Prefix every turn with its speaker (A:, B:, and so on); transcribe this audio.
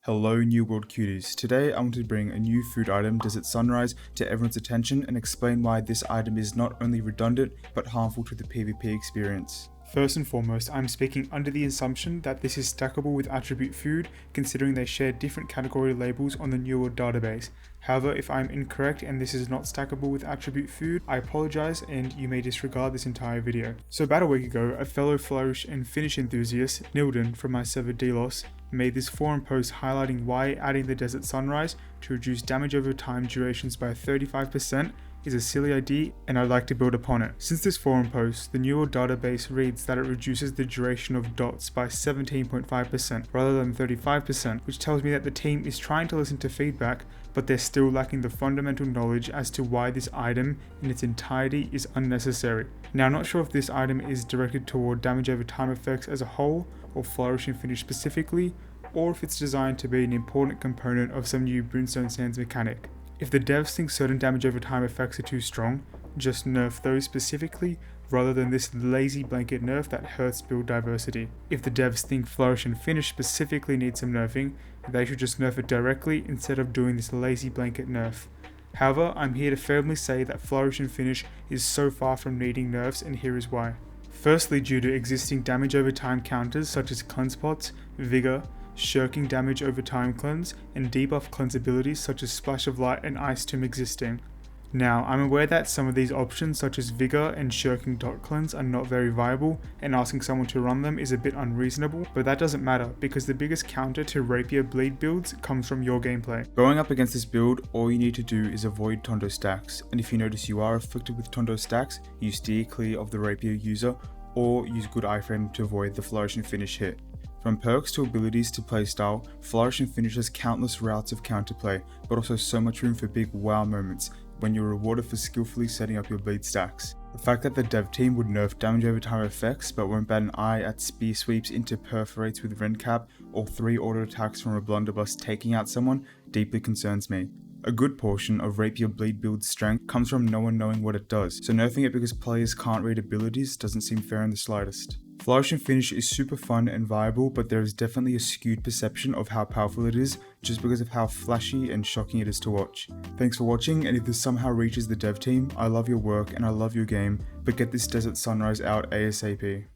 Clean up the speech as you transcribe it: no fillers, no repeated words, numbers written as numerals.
A: Hello New World Cuties. Today I want to bring a new food item, Desert Sunrise, to everyone's attention and explain why this item is not only redundant but harmful to the PvP experience. First and foremost, I'm speaking under the assumption that this is stackable with attribute food, considering they share different category labels on the New World database. However, if I'm incorrect and this is not stackable with attribute food, I apologize and you may disregard this entire video. So about a week ago, a fellow Flourish and Finish enthusiast, Nilden from my server Delos, made this forum post highlighting why adding the Desert Sunrise to reduce damage over time durations by 35% is a silly idea, and I'd like to build upon it. Since this forum post, the New World database reads that it reduces the duration of dots by 17.5% rather than 35%, which tells me that the team is trying to listen to feedback, but they're still lacking the fundamental knowledge as to why this item in its entirety is unnecessary. Now, I'm not sure if this item is directed toward damage over time effects as a whole, or Flourish and Finish specifically, or if it's designed to be an important component of some new Brimstone Sands mechanic. If the devs think certain damage over time effects are too strong, just nerf those specifically, rather than this lazy blanket nerf that hurts build diversity. If the devs think Flourish and Finish specifically need some nerfing, they should just nerf it directly instead of doing this lazy blanket nerf. However, I'm here to firmly say that Flourish and Finish is so far from needing nerfs, and here is why. Firstly, due to existing damage over time counters such as Cleanse Pots, Vigor, Shirking damage over time cleanse, and debuff cleanse abilities such as Splash of Light and Ice Tomb existing. Now, I'm aware that some of these options such as Vigor and Shirking dot cleanse are not very viable, and asking someone to run them is a bit unreasonable, but that doesn't matter because the biggest counter to Rapier Bleed builds comes from your gameplay. Going up against this build, all you need to do is avoid Tondo stacks, and if you notice you are afflicted with Tondo stacks, you steer clear of the Rapier user or use good iframe to avoid the Flourish and Finish hit. From perks to abilities to playstyle, Flourish and Finish has countless routes of counterplay, but also so much room for big wow moments when you're rewarded for skillfully setting up your bleed stacks. The fact that the dev team would nerf damage over time effects but won't bat an eye at spear sweeps into perforates with rend cap or 3 auto attacks from a blunderbuss taking out someone deeply concerns me. A good portion of Rapier Bleed Build's strength comes from no one knowing what it does, so nerfing it because players can't read abilities doesn't seem fair in the slightest. Flourish and Finish is super fun and viable, but there is definitely a skewed perception of how powerful it is just because of how flashy and shocking it is to watch. Thanks for watching, and if this somehow reaches the dev team, I love your work and I love your game, but get this Desert Sunrise out ASAP.